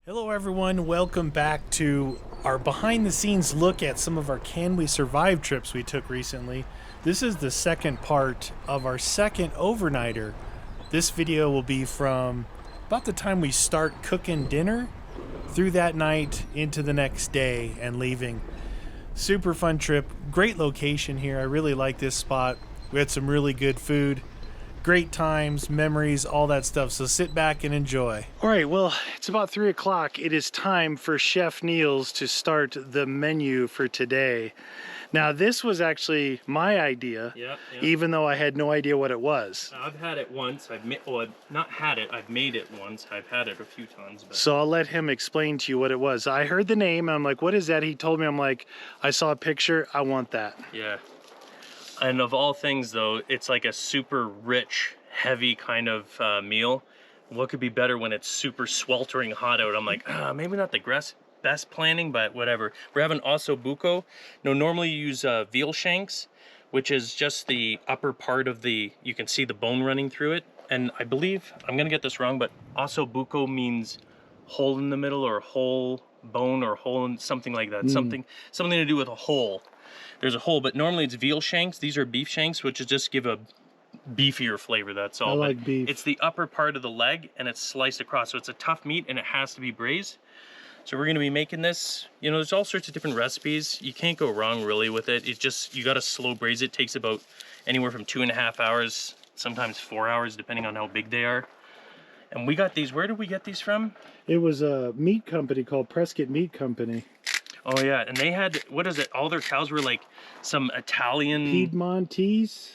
Hello everyone, welcome back to our behind the scenes look at some of our Can We Survive trips we took recently. This is the second part of our second overnighter. This video will be from about the time we start cooking dinner through that night into the next day and leaving. Super fun trip, great location here. I really like this spot. We had some really good food. Great times, memories, all that stuff. So sit back and enjoy. All right, well, it's about 3 o'clock. It is time for Chef Niels to start the menu for today. Now, this was actually my idea, even though I had no idea what it was. I've had it once. I've not had it. I've made it once. I've had it a few times. But... So I'll let him explain to you what it was. I heard the name, and I'm like, what is that? He told me, I'm like, I saw a picture. I want that. Yeah. And of all things, though, it's like a super rich, heavy kind of meal. What could be better when it's super sweltering hot out? I'm like, maybe not the best planning, but whatever. We're having ossobuco. No, normally you use veal shanks, which is just the upper part of the, you can see the bone running through it. And I believe, I'm gonna get this wrong, but ossobuco means hole in the middle or whole bone or hole in something like that. Something to do with a hole. There's a hole, but normally it's veal shanks. These are beef shanks, which is just give a beefier flavor, that's all. I like beef. It's the upper part of the leg and it's sliced across. So it's a tough meat and it has to be braised. So we're gonna be making this, you know, there's all sorts of different recipes. You can't go wrong really with it. It's just, you gotta slow braise it. It takes about anywhere from 2.5 hours, sometimes 4 hours, depending on how big they are. And we got these, where did we get these from? It was a meat company called Prescott Meat Company. Oh yeah, and they had, what is it? All their cows were like some Italian... Piedmontese?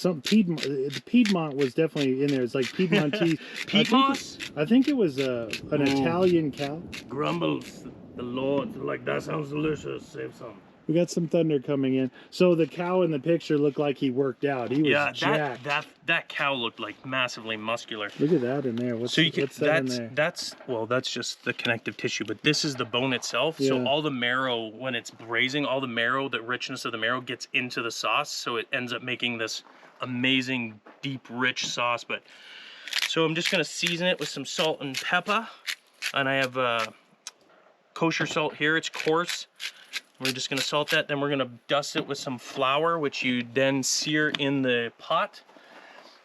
The Piedmont was definitely in there. It's like Piedmontese. Piedmont? I think it was an Italian cow. Grumbles the Lord, like that sounds delicious, save some. We got some thunder coming in. So the cow in the picture looked like he worked out. He was jacked. That cow looked like massively muscular. Look at that in there. What's that in there? That's just the connective tissue, but this is the bone itself. Yeah. So all the marrow, when it's braising, all the marrow, the richness of the marrow gets into the sauce, so it ends up making this amazing, deep, rich sauce. But so I'm just gonna season it with some salt and pepper, and I have kosher salt here. It's coarse. We're just gonna salt that, then we're gonna dust it with some flour, which you then sear in the pot.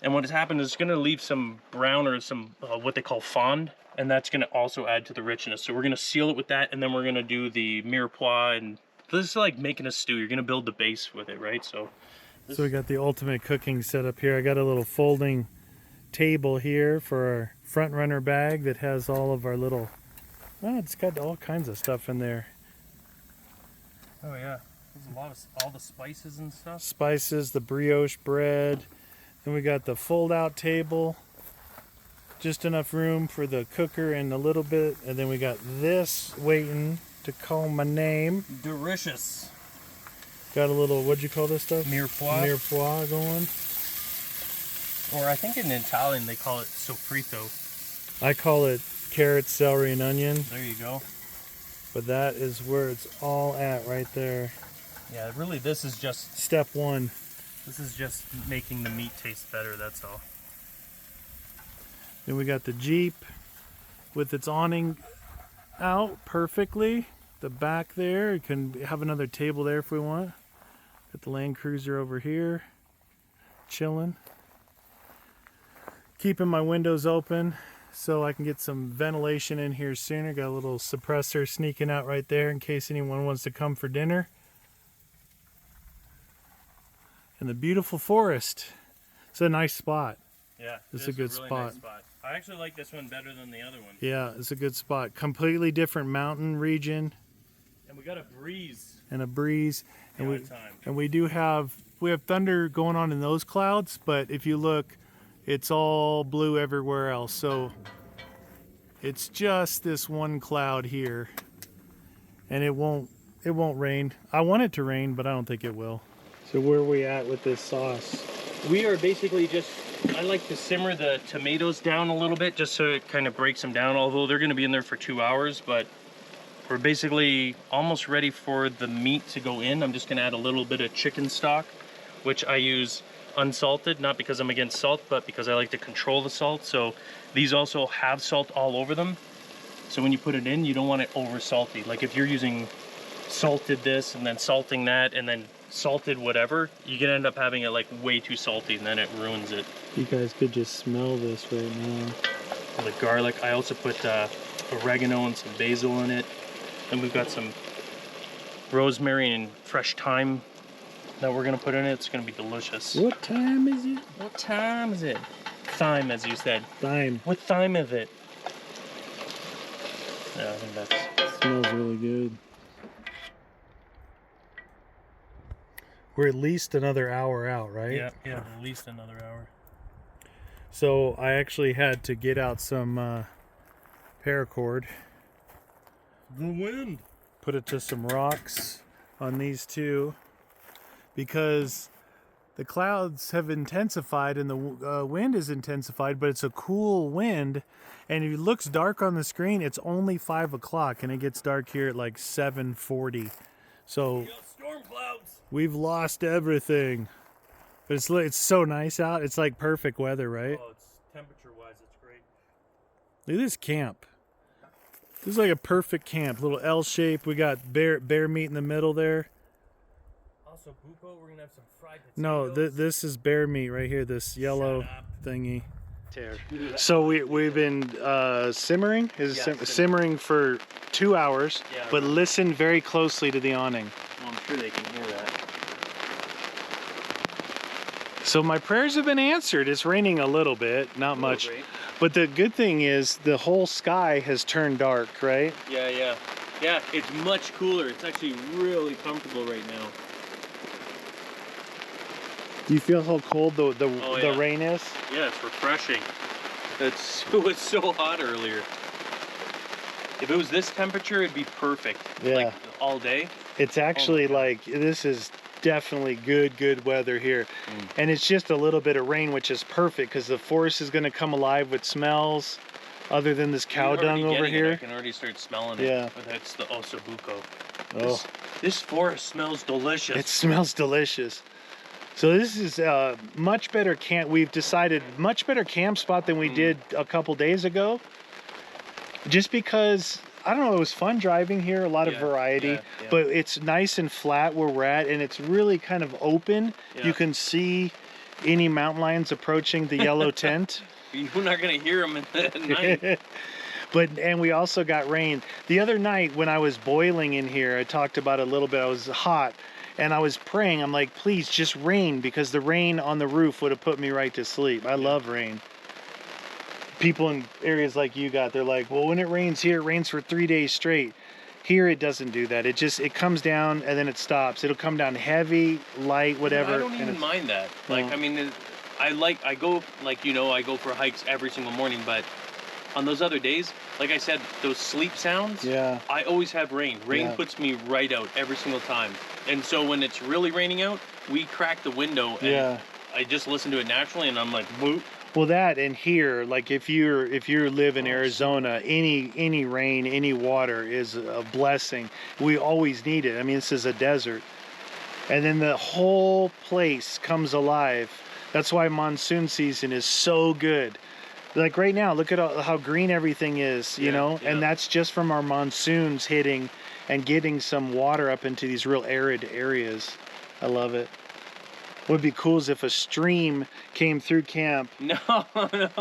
And what has happened is it's gonna leave some brown or some, what they call fond, and that's gonna also add to the richness. So we're gonna seal it with that, and then we're gonna do the mirepoix, and this is like making a stew. You're gonna build the base with it, right? So we got the ultimate cooking setup here. I got a little folding table here for our front runner bag that has all of our little, it's got all kinds of stuff in there. Oh yeah, there's a lot of all the spices and stuff. Spices, the brioche bread. Then we got the fold-out table. Just enough room for the cooker and a little bit. And then we got this waiting to call my name. Delicious. Got a little, what'd you call this stuff? Mirepoix. Mirepoix going. Or I think in Italian they call it sofrito. I call it carrot, celery, and onion. There you go. But that is where it's all at right there. Yeah, really this is just... Step one. This is just making the meat taste better, that's all. Then we got the Jeep with its awning out perfectly. The back there, you can have another table there if we want. Got the Land Cruiser over here, chilling. Keeping my windows open so I can get some ventilation in here sooner. Got a little suppressor sneaking out right there in case anyone wants to come for dinner. And the beautiful forest. It's a nice spot. Yeah, it's a good really spot. Nice spot. I actually like this one better than the other one. Yeah, it's a good spot. Completely different mountain region. And we got a breeze. And a breeze. And we have thunder going on in those clouds, but if you look, it's all blue everywhere else. So it's just this one cloud here, and it won't rain. I want it to rain, but I don't think it will. So where are we at with this sauce? We are basically just, I like to simmer the tomatoes down a little bit just so it kind of breaks them down, although they're going to be in there for 2 hours, but we're basically almost ready for the meat to go in. I'm just going to add a little bit of chicken stock, which I use unsalted, not because I'm against salt, but because I like to control the salt. So these also have salt all over them. So when you put it in, you don't want it over salty. Like if you're using salted this and then salting that and then salted whatever, you can end up having it like way too salty and then it ruins it. You guys could just smell this right now. The garlic. I also put oregano and some basil in it. And we've got some rosemary and fresh thyme that we're gonna put in it. It's gonna be delicious. What time is it? What time is it? Thyme, as you said. Thyme. What thyme is it? Yeah, I think that's... Smells really good. We're at least another hour out, right? Yeah, at least another hour. So I actually had to get out some paracord. The wind. Put it to some rocks on these two because the clouds have intensified and the wind is intensified, but it's a cool wind. And it looks dark on the screen. It's only 5 o'clock and it gets dark here at like 7:40. So storm clouds. we've lost everything. But it's so nice out. It's like perfect weather, right? Oh, it's temperature-wise, it's great. Look at this camp. This is like a perfect camp. Little L shape. We got bear meat in the middle there. Also, buco, we're gonna have some fried potatoes. No, this is bear meat right here. This yellow thingy. So we've been simmering. Simmering for 2 hours. Yeah, but listen very closely to the awning. Well, I'm sure they can hear that. So my prayers have been answered. It's raining a little bit, not much. But the good thing is the whole sky has turned dark, right? Yeah. Yeah, it's much cooler. It's actually really comfortable right now. Do you feel how cold the rain is? Yeah, it's refreshing. It was so hot earlier. If it was this temperature, it'd be perfect. Yeah. Like all day. It's actually like, this is definitely good weather here. And it's just a little bit of rain, which is perfect because the forest is going to come alive with smells other than this cow dung over here. I can already start smelling it. Yeah. That's the Ossobuco. Oh. This forest smells delicious. It smells delicious. So this is a much better camp. We've decided much better camp spot than we did a couple days ago. Just because, I don't know, it was fun driving here, a lot of variety, but it's nice and flat where we're at, and it's really kind of open. You can see any mountain lions approaching the yellow tent. You're not gonna hear them at night. And we also got rain. The other night when I was boiling in here, I talked about it a little bit, I was hot, and I was praying, I'm like, please just rain, because the rain on the roof would have put me right to sleep. I love rain. People in areas like you got, they're like, well, when it rains here, it rains for 3 days straight. Here it doesn't do that. It comes down and then it stops. It'll come down heavy, light, whatever. I don't even mind that. Like, I mean, I go for hikes every single morning, but on those other days, like I said, those sleep sounds, I always have rain. Rain puts me right out every single time. And so when it's really raining out, we crack the window and I just listen to it naturally and I'm like, whoop. Well, that and here, like if you live in Arizona, any rain, any water is a blessing. We always need it. I mean, this is a desert. And then the whole place comes alive. That's why monsoon season is so good. Like right now, look at how green everything is, you know? And that's just from our monsoons hitting and getting some water up into these real arid areas. I love it. What would be cool is if a stream came through camp,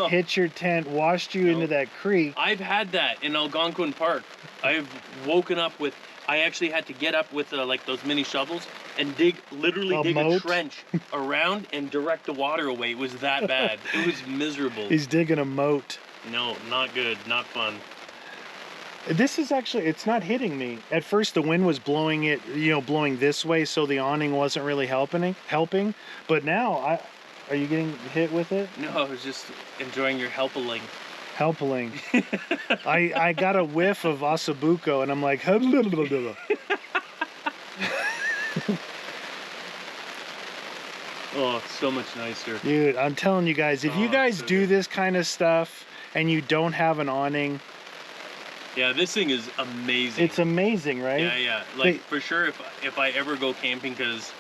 hit your tent, washed you into that creek. I've had that in Algonquin Park. I've woken up with, I actually had to get up with like those mini shovels and literally dig a trench around and direct the water away. It was that bad. It was miserable. He's digging a moat. No, not good, not fun. This is actually, it's not hitting me. At first the wind was blowing it, blowing this way, so the awning wasn't really helping. But now, are you getting hit with it? No, I was just enjoying your helping. I got a whiff of Ossobuco and I'm like, oh, it's so much nicer. Dude, I'm telling you guys, if you guys do this kind of stuff and you don't have an awning, yeah, this thing is amazing. It's amazing, right? Yeah. Like, for sure, if I ever go camping, because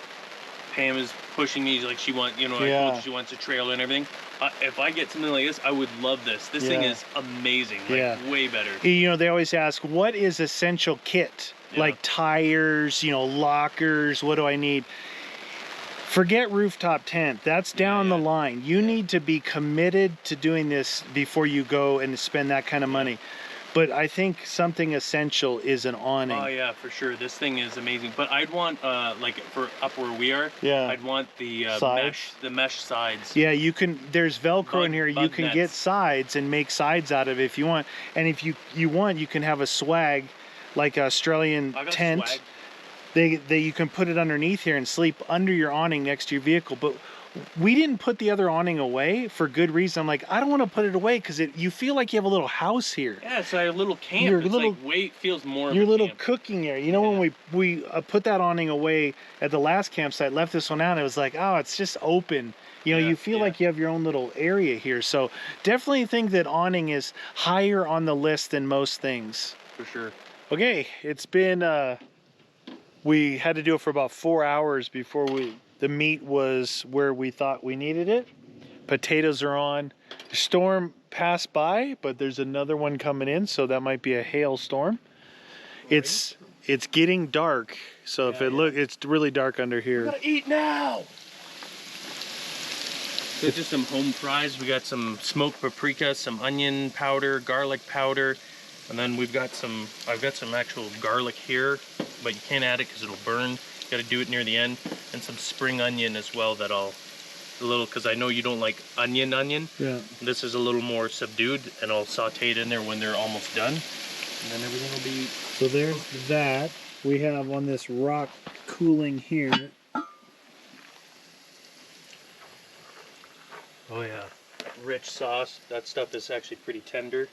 Pam is pushing me, like she wants, you know, I told you she wants a trailer and everything. If I get something like this, I would love this. This thing is amazing, like way better. You know, they always ask, what is essential kit? Like tires, you know, lockers, what do I need? Forget rooftop tent, that's down the line. You need to be committed to doing this before you go and spend that kind of money. But I think something essential is an awning. Oh yeah, for sure. This thing is amazing. But I'd want like for up where we are, I'd want the mesh sides. Yeah, you can. There's Velcro in here. You can get sides and make sides out of it if you want. And if you want, you can have a swag, like Australian tent. Swag. You can put it underneath here and sleep under your awning next to your vehicle. But we didn't put the other awning away for good reason. I'm like, I don't want to put it away because you feel like you have a little house here. Yeah, it's like a little camp. Feels more of your a little camp. Cooking area. You know, when we put that awning away at the last campsite, left this one out, it was like, oh, it's just open. You know, you feel like you have your own little area here. So definitely think that awning is higher on the list than most things. For sure. Okay, it's been we had to do it for about 4 hours before the meat was where we thought we needed it. Potatoes are on. The storm passed by, but there's another one coming in, so that might be a hailstorm. It's getting dark, so if it's really dark under here. We gotta eat now. So just some home fries. We got some smoked paprika, some onion powder, garlic powder, and then I've got some actual garlic here, but you can't add it because it'll burn. You got to do it near the end, and some spring onion as well. Because I know you don't like onion. Yeah. This is a little more subdued, and I'll saute it in there when they're almost done, and then everything will be. So there's that. We have on this rock cooling here. Oh yeah, rich sauce. That stuff is actually pretty tender.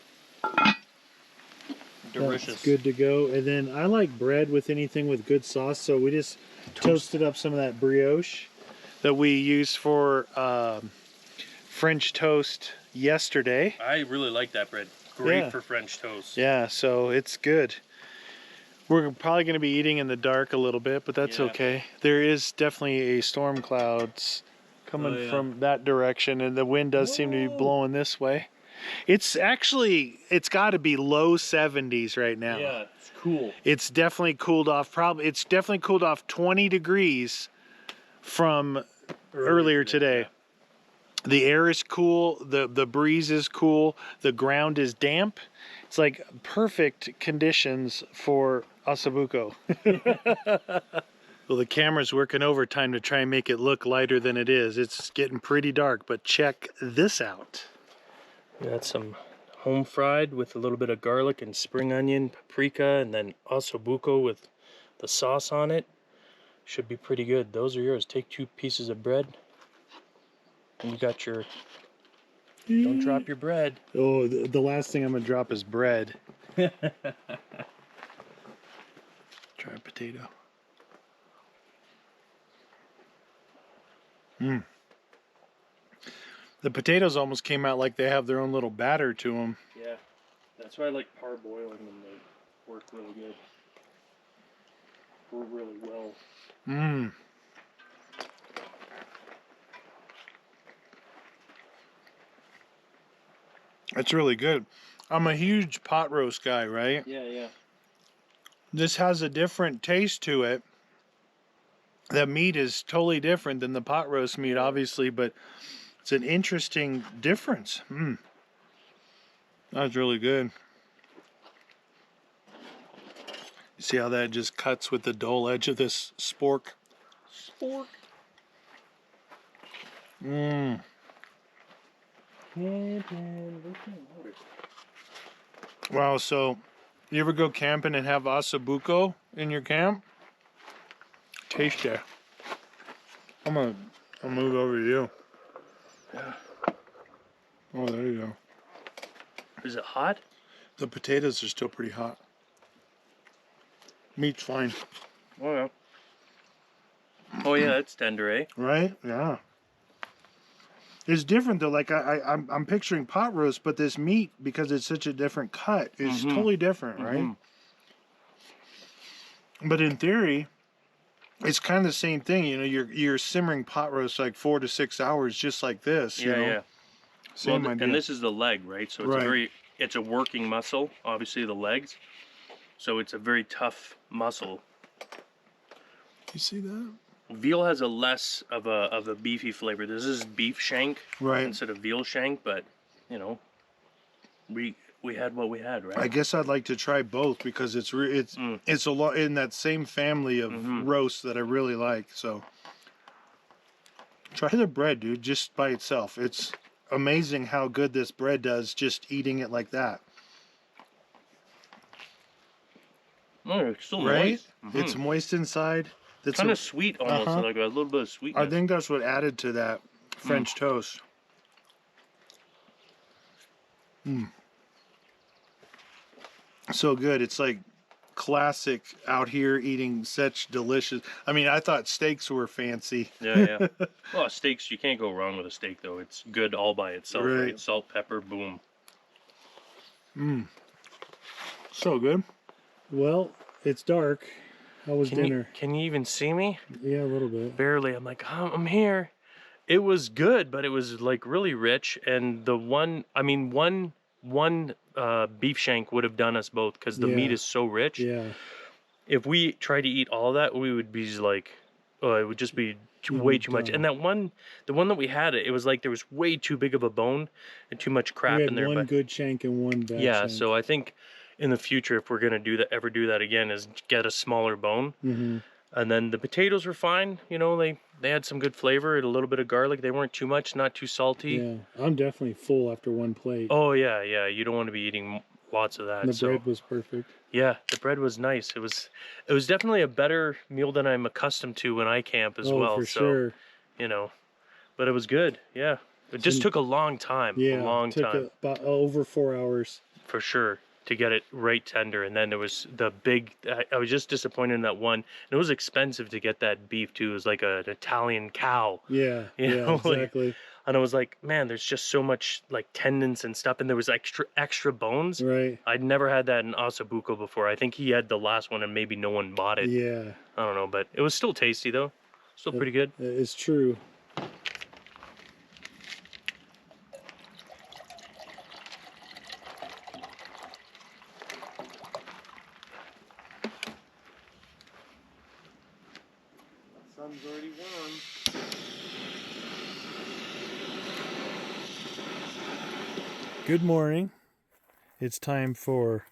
Delicious. That's good to go. And then I like bread with anything with good sauce, so we just toasted up some of that brioche that we used for French toast yesterday. I really like that bread. Great for French toast. Yeah, so it's good. We're probably going to be eating in the dark a little bit, but that's okay. There is definitely a storm clouds coming from that direction, and the wind does seem to be blowing this way. It's got to be low 70s right now. Yeah, it's cool. It's definitely cooled off. It's definitely cooled off 20 degrees from earlier today. Yeah. The air is cool. The breeze is cool. The ground is damp. It's like perfect conditions for Ossobuco. Well, the camera's working overtime to try and make it look lighter than it is. It's getting pretty dark, but check this out. We got some home fried with a little bit of garlic and spring onion, paprika, and then ossobuco with the sauce on it. Should be pretty good. Those are yours. Take 2 pieces of bread. And you got your... Don't drop your bread. Oh, the last thing I'm going to drop is bread. Try a potato. Mmm. The potatoes almost came out like they have their own little batter to them. Yeah, that's why I like parboiling them. They work really good. Work really well. Mmm. That's really good. I'm a huge pot roast guy, right? Yeah, yeah. This has a different taste to it. The meat is totally different than the pot roast meat, obviously, but it's an interesting difference. That's really good. You see how that just cuts with the dull edge of this spork? Spork. Mmm. Wow, so you ever go camping and have ossobuco in your camp? Taste it. I'll move over to you. Yeah. Oh, there you go. Is it hot? The potatoes are still pretty hot. Meat's fine. Oh yeah. Oh yeah, it's tender, eh? Right? Yeah. It's different though. Like I'm picturing pot roast, but this meat, because it's such a different cut, is totally different, right? But in theory, It's kind of the same thing, you know. You're simmering pot roast like 4 to 6 hours, just like this. You know? Yeah. Same idea. And this is the leg, right? So it's it's a working muscle, obviously the legs. So it's a very tough muscle. You see that? Veal has a less of a beefy flavor. This is beef shank instead of veal shank, but you know, we had what we had, right? I guess I'd like to try both because it's a lot in that same family of roasts that I really like. So try the bread, dude, just by itself. It's amazing how good this bread does just eating it like that. Oh, it's still moist. It's moist inside. It's kind of sweet almost, like a little bit of sweetness. I think that's what added to that French toast. So good. It's like classic out here eating such delicious. I mean, I thought steaks were fancy. Yeah. Well, steaks, you can't go wrong with a steak, though. It's good all by itself, right? Salt, pepper, boom. So good. Well, it's dark. How was dinner? Can you even see me? Yeah, a little bit. Barely. I'm like, oh, I'm here. It was good, but it was like really rich. And the one beef shank would have done us both because the meat is so rich. Yeah. If we tried to eat all of that, we would be like, oh, it would just be way too much. And the one that we had, it was like there was way too big of a bone and too much crap in there. One good shank and one bad shank. So I think in the future, if we're gonna ever do that again, is get a smaller bone. And then the potatoes were fine. You know, they had some good flavor and a little bit of garlic. They weren't too much, not too salty. Yeah, I'm definitely full after one plate. Oh yeah. You don't want to be eating lots of that. And the bread was perfect. Yeah, the bread was nice. It was definitely a better meal than I'm accustomed to when I camp as well. For sure. You know, but it was good. Yeah, it just took a long time. Yeah, a long time. Took about over 4 hours. For sure. To get it right tender. And then there was the big, I was just disappointed in that one. And it was expensive to get that beef too. It was like an Italian cow. Yeah, exactly. Like, and I was like, man, there's just so much like tendons and stuff. And there was extra bones. Right. I'd never had that in Ossobuco before. I think he had the last one and maybe no one bought it. Yeah. I don't know, but it was still tasty though. Still pretty good. It's true. Sun's already warm. Good morning. It's time for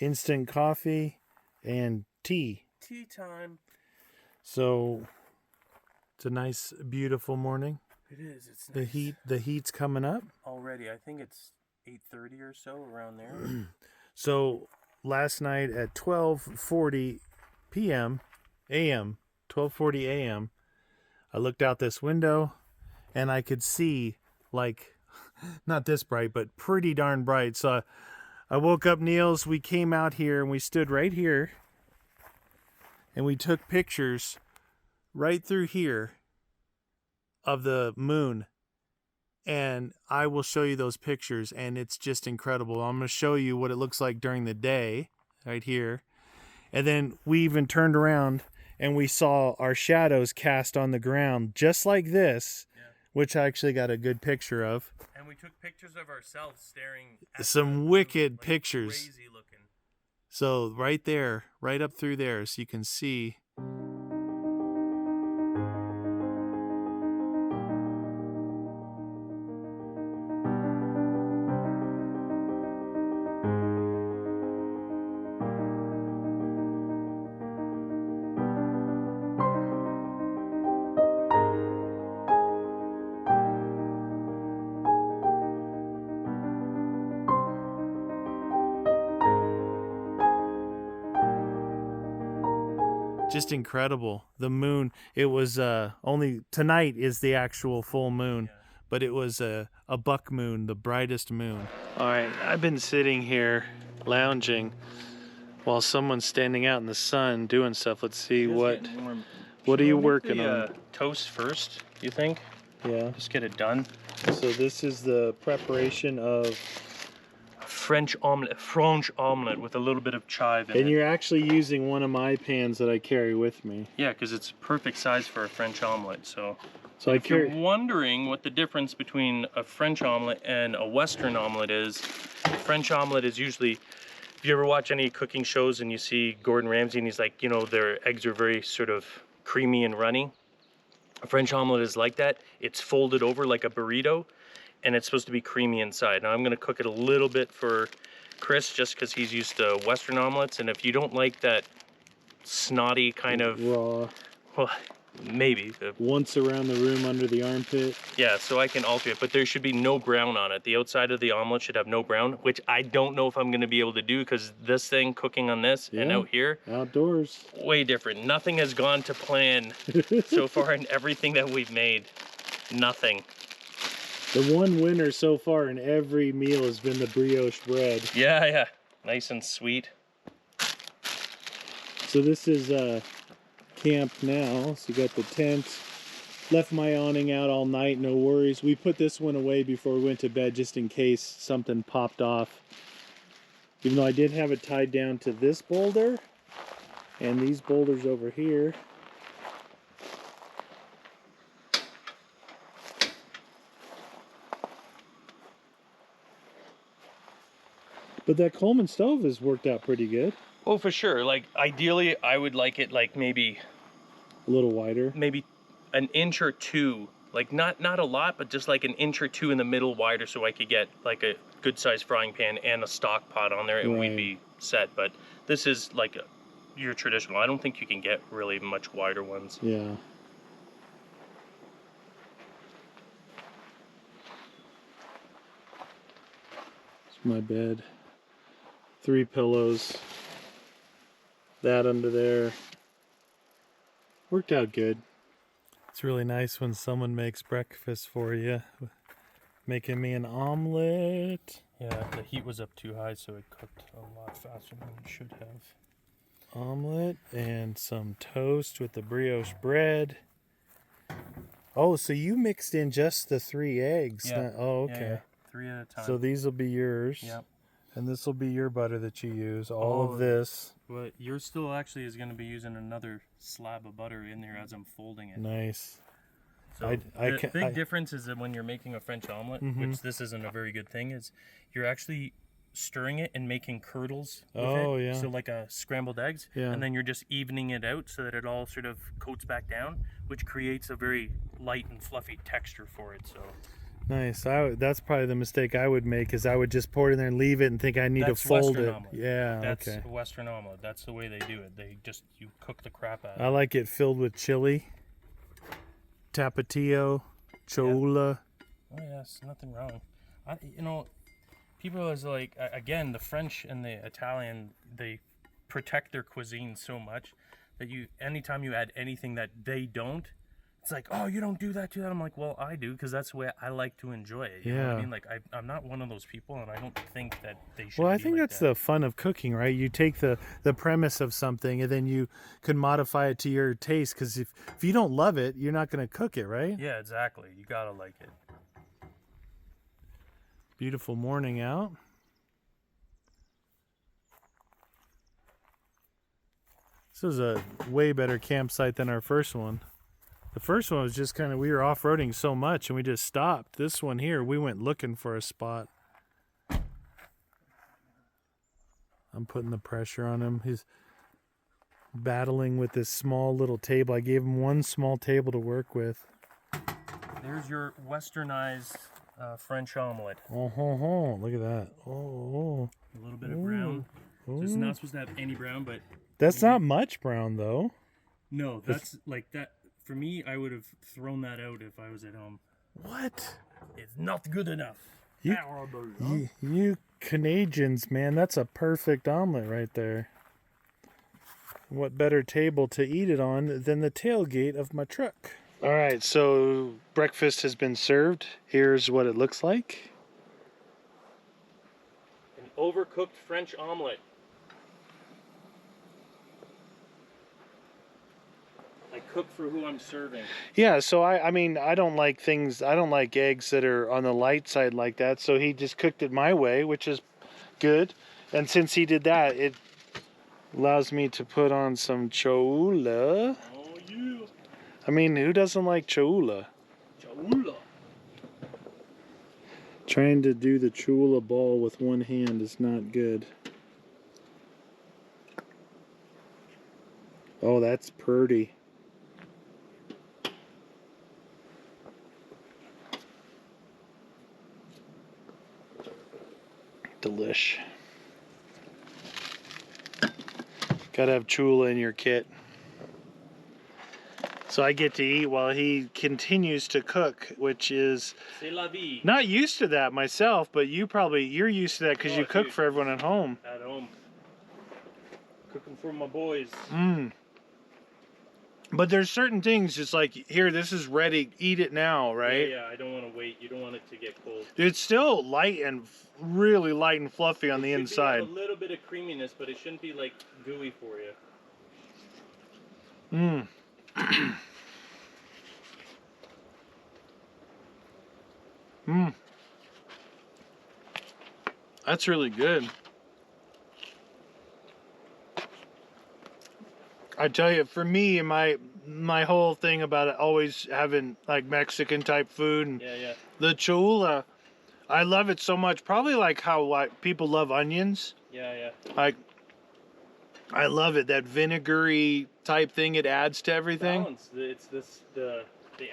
instant coffee and tea. Tea time. So it's a nice, beautiful morning. It is. It's nice. The heat's coming up already. I think it's 8:30 or so, around there. So last night at 12:40 a.m., 12:40 a.m., I looked out this window and I could see, like, not this bright, but pretty darn bright. So I woke up Niels, we came out here and we stood right here and we took pictures right through here of the moon. And I will show you those pictures and it's just incredible. I'm going to show you what it looks like during the day right here. And then we even turned around and we saw our shadows cast on the ground just like this, which I actually got a good picture of. And we took pictures of ourselves staring at some wicked pictures. Crazy looking. So right there, right up through there, so you can see. Just incredible. The moon, it was only tonight is the actual full moon, but it was a buck moon, the brightest moon. All right, I've been sitting here lounging while someone's standing out in the sun doing stuff. Let's see what are you working on? Toast first, you think? Yeah. Just get it done. So this is the preparation of French omelet with a little bit of chive in it. And you're actually using one of my pans that I carry with me. Yeah, because it's perfect size for a French omelet. So if you're wondering what the difference between a French omelet and a Western omelet is, French omelet is usually, if you ever watch any cooking shows and you see Gordon Ramsay and he's like, you know, their eggs are very sort of creamy and runny. A French omelet is like that. It's folded over like a burrito, and it's supposed to be creamy inside. Now I'm gonna cook it a little bit for Chris just because he's used to Western omelets, and if you don't like that snotty kind of raw, well, maybe once around the room under the armpit. Yeah, so I can alter it, but there should be no brown on it. The outside of the omelet should have no brown, which I don't know if I'm gonna be able to do because this thing, cooking on this and out here, outdoors, way different. Nothing has gone to plan so far in everything that we've made. Nothing. The one winner so far in every meal has been the brioche bread. Yeah, yeah, nice and sweet. So this is camp now. So you got the tent. Left my awning out all night, no worries. We put this one away before we went to bed just in case something popped off. Even though I did have it tied down to this boulder and these boulders over here. But that Coleman stove has worked out pretty good. Oh, for sure. Like, ideally, I would like it like maybe a little wider. Maybe an inch or two. Like, not a lot, but just like an inch or two in the middle wider so I could get like a good sized frying pan and a stock pot on there and we'd be set. But this is like your traditional. I don't think you can get really much wider ones. Yeah. It's my bed. 3 pillows. That under there. Worked out good. It's really nice when someone makes breakfast for you. Making me an omelet. Yeah, the heat was up too high, so it cooked a lot faster than it should have. Omelet and some toast with the brioche bread. Oh, so you mixed in just the 3 eggs. Yeah. Oh, okay. Yeah. 3 at a time. So these will be yours. Yep. And this will be your butter that you use. All of this. Well, yours still actually is going to be using another slab of butter in there as I'm folding it. Nice. So the big difference is that when you're making a French omelet, which this isn't a very good thing, is you're actually stirring it and making curdles with it. Yeah. So like a scrambled eggs. Yeah. And then you're just evening it out so that it all sort of coats back down, which creates a very light and fluffy texture for it. So nice. That's probably the mistake I would make, is I would just pour it in there and leave it and think I need to fold Western it. Omelet. Yeah, that's okay. Western omelet. That's the way they do it. You cook the crap out of it. I like it filled with chili, tapatio, cholula. Oh yes, nothing wrong. People is like, again, the French and the Italian, they protect their cuisine so much that anytime you add anything that they don't, it's like, oh, you don't do that to that. I'm like, well, I do, because that's the way I like to enjoy it. You know what I mean? Like, I'm not one of those people, and I don't think that they should. Well, I think that's the fun of cooking, right? You take the premise of something, and then you can modify it to your taste, because if you don't love it, you're not going to cook it, right? Yeah, exactly. You got to like it. Beautiful morning out. This is a way better campsite than our first one. The first one was just kind of, we were off-roading so much and we just stopped. This one here, we went looking for a spot. I'm putting the pressure on him. He's battling with this small little table. I gave him one small table to work with. There's your westernized French omelet. Oh, look at that. Oh. A little bit of brown. So it's not supposed to have any brown, but... That's not much brown, though. No, that's like that. For me, I would have thrown that out if I was at home. What? It's not good enough. You Canadians, man, that's a perfect omelet right there. What better table to eat it on than the tailgate of my truck? All right, so breakfast has been served. Here's what it looks like. An overcooked French omelet. I cook for who I'm serving. Yeah, so I mean, I don't like eggs that are on the light side like that, so he just cooked it my way, which is good. And since he did that, it allows me to put on some Cholula. Oh, yeah. I mean, who doesn't like Cholula? Cholula. Trying to do the Cholula ball with one hand is not good. Oh, that's pretty. Delish. Gotta have Cholula in your kit. So I get to eat while he continues to cook, which is C'est la vie. not used to that myself, but you're used to that because you cook Dude. for everyone at home. At home. Cooking for my boys. But there's certain things, just like here, this is ready, eat it now, right? Yeah, I don't want to wait. You don't want it to get cold. It's still light and really light and fluffy on the inside. Have a little bit of creaminess, but it shouldn't be like gooey for you. That's really good. I tell you, for me, my whole thing about it always having like Mexican type food and the Cholula, I love it so much. Probably like how people love onions. Yeah. Like, I love it. That vinegary type thing it adds to everything. Balance. It's the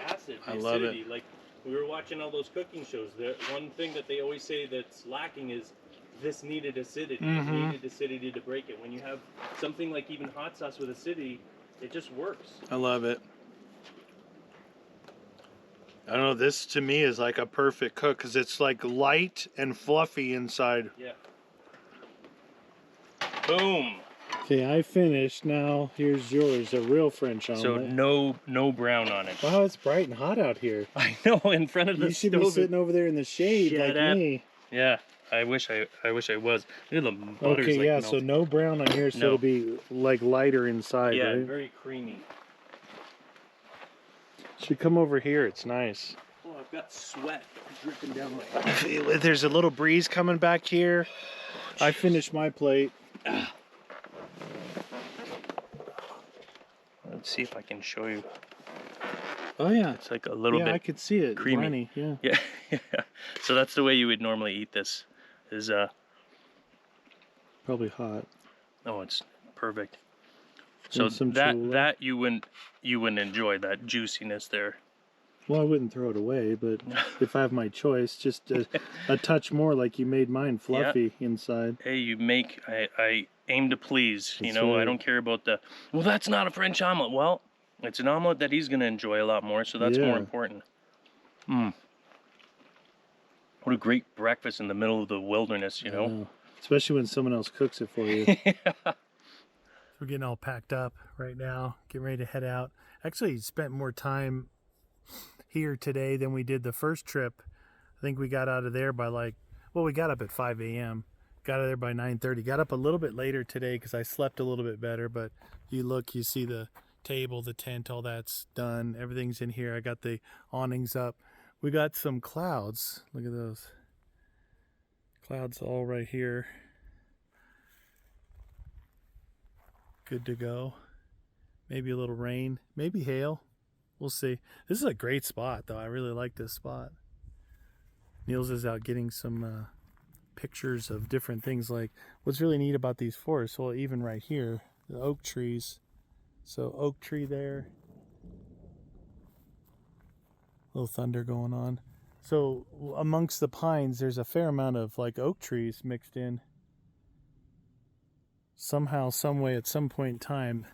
acid, the I love acidity. it. Like we were watching all those cooking shows. The one thing that they always say that's lacking is this needed acidity. It needed acidity to break it. When you have something like even hot sauce with acidity, it just works. I love it. I don't know, this to me is like a perfect cook because it's like light and fluffy inside. Yeah. Boom. Okay, I finished. Now here's yours, a real French omelet. So no brown on it. Wow, it's bright and hot out here. I know, in front of the You should stove. be sitting over there in the shade Shut like up. me. Yeah, I wish I was. Look at the butter's Okay, like yeah, melted. so no brown on here, so it'll be like lighter inside, Yeah, right? very creamy. Should come over here, it's nice. Oh, I've got sweat dripping down my... There's a little breeze coming back here. I finished my plate. Let's see if I can show you. Oh yeah, It's like a little bit I could see it. creamy. Runny, yeah. Yeah. So that's the way you would normally eat this. Is Probably hot. oh, it's perfect. So And some that Cholula. you wouldn't enjoy that juiciness there. Well, I wouldn't throw it away, but if I have my choice, just a touch more, like you made mine fluffy inside. Hey, you make I aim to please. You That's know, right. I don't care about the. Well, that's not a French omelet. Well, it's an omelet that he's gonna enjoy a lot more, so that's more Yeah. important. What a great breakfast in the middle of the wilderness, you know? Especially when someone else cooks it for you. We're getting all packed up right now, getting ready to head out. Actually, spent more time here today than we did the first trip. I think we got out of there by we got up at 5 a.m. Got out of there by 9:30. Got up a little bit later today because I slept a little bit better, but you look, you see the table, the tent, all that's done. Everything's in here. I got the awnings up. We got some clouds. Look at those. Clouds all right here. Good to go. Maybe a little rain, maybe hail. We'll see. This is a great spot, though. I really like this spot. Niels is out getting some pictures of different things. Like, what's really neat about these forests, well, even right here, the oak trees. So, oak tree there. Little thunder going on. So, amongst the pines, there's a fair amount of, like, oak trees mixed in. Somehow, some way, at some point in time,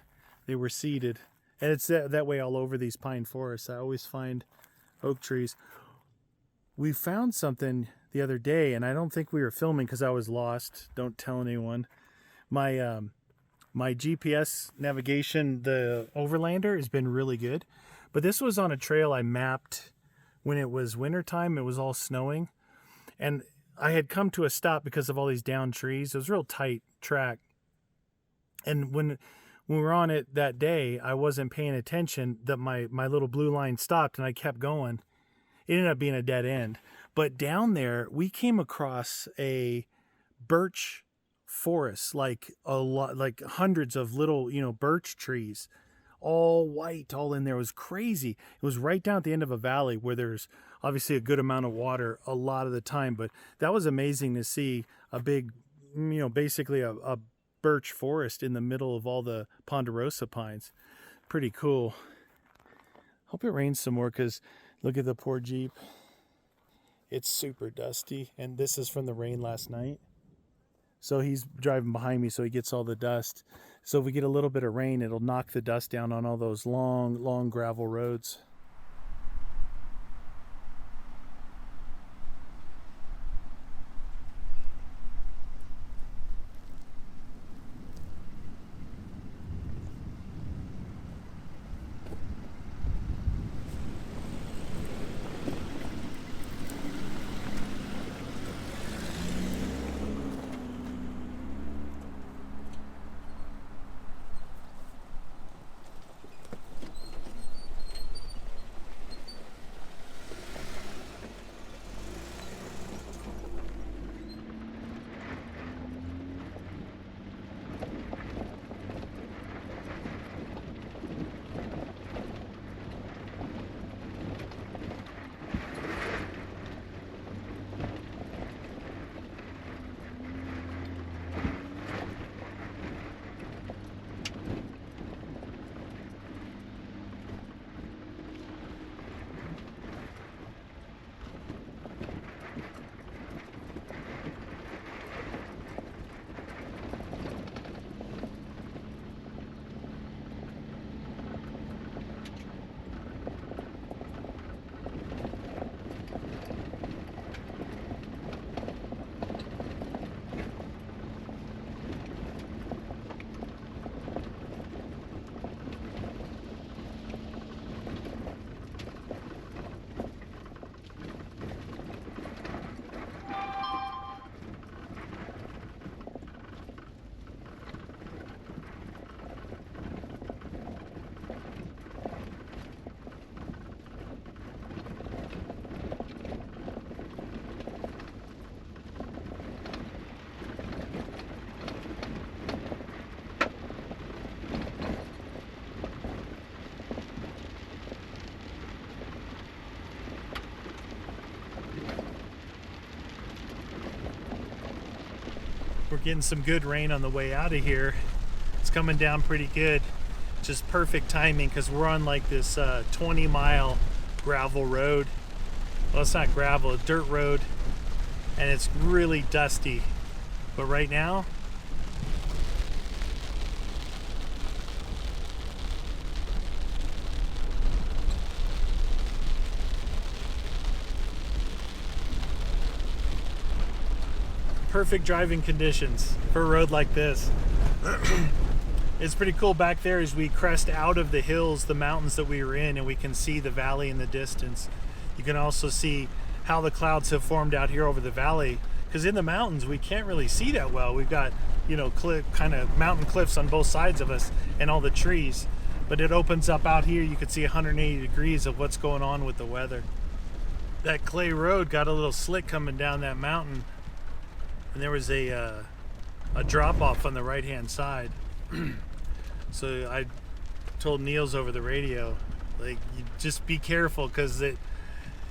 they were seeded. And it's that way all over these pine forests. I always find oak trees. We found something the other day, and I don't think we were filming because I was lost. Don't tell anyone. My my GPS navigation, the Overlander, has been really good. But this was on a trail I mapped when it was wintertime. It was all snowing. And I had come to a stop because of all these downed trees. It was a real tight track. And when we were on it that day, I wasn't paying attention that my little blue line stopped and I kept going. It ended up being a dead end. But down there, we came across a birch forests, like a lot, like hundreds of little, birch trees, all white, all in there. It was crazy. It was right down at the end of a valley where there's obviously a good amount of water a lot of the time, but that was amazing to see a big, basically a birch forest in the middle of all the ponderosa pines. Pretty cool. Hope it rains some more, because look at the poor Jeep. It's super dusty, and this is from the rain last night. So he's driving behind me, so he gets all the dust. So if we get a little bit of rain, it'll knock the dust down on all those long, long gravel roads. We're getting some good rain on the way out of here. It's coming down pretty good. Just perfect timing, because we're on like this 20-mile gravel road. Well, it's not gravel, it's dirt road, and it's really dusty. But right now, perfect driving conditions for a road like this. It's pretty cool back there as we crest out of the hills, the mountains that we were in, and we can see the valley in the distance. You can also see how the clouds have formed out here over the valley, because in the mountains we can't really see that well. We've got, kind of mountain cliffs on both sides of us and all the trees, but it opens up out here. You can see 180 degrees of what's going on with the weather. That clay road got a little slick coming down that mountain, and there was a drop off on the right hand side. So I told Niels over the radio, like, you just be careful, because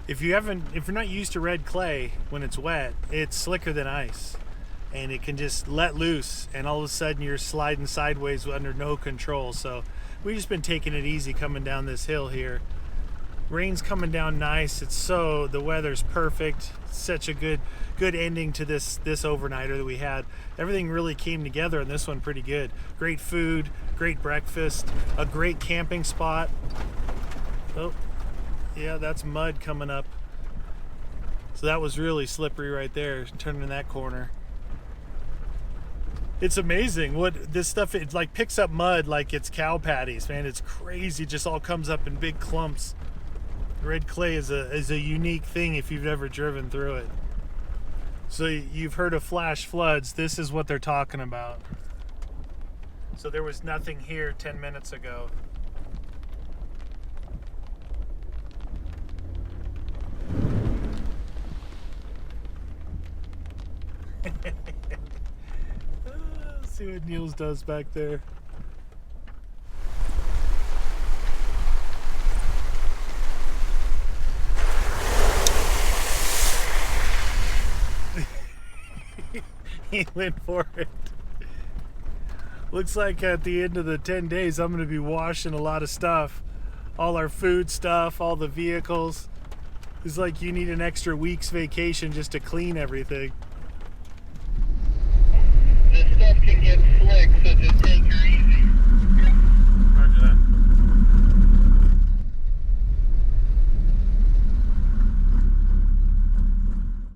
if you're not used to red clay, when it's wet, it's slicker than ice, and it can just let loose, and all of a sudden you're sliding sideways under no control. So we've just been taking it easy coming down this hill here. Rain's coming down nice. The weather's perfect. Such a good ending to this overnighter that we had. Everything really came together on this one pretty good. Great food, great breakfast, a great camping spot. Oh, yeah, that's mud coming up. So that was really slippery right there, turning that corner. It's amazing what this stuff, it like picks up mud like it's cow patties, man. It's crazy. It just all comes up in big clumps. Red clay is a unique thing if you've ever driven through it. So you've heard of flash floods. This is what they're talking about. So there was nothing here 10 minutes ago. that Niels does back there. He went for it. Looks like at the end of the 10 days, I'm going to be washing a lot of stuff. All our food stuff, all the vehicles. It's like you need an extra week's vacation just to clean everything.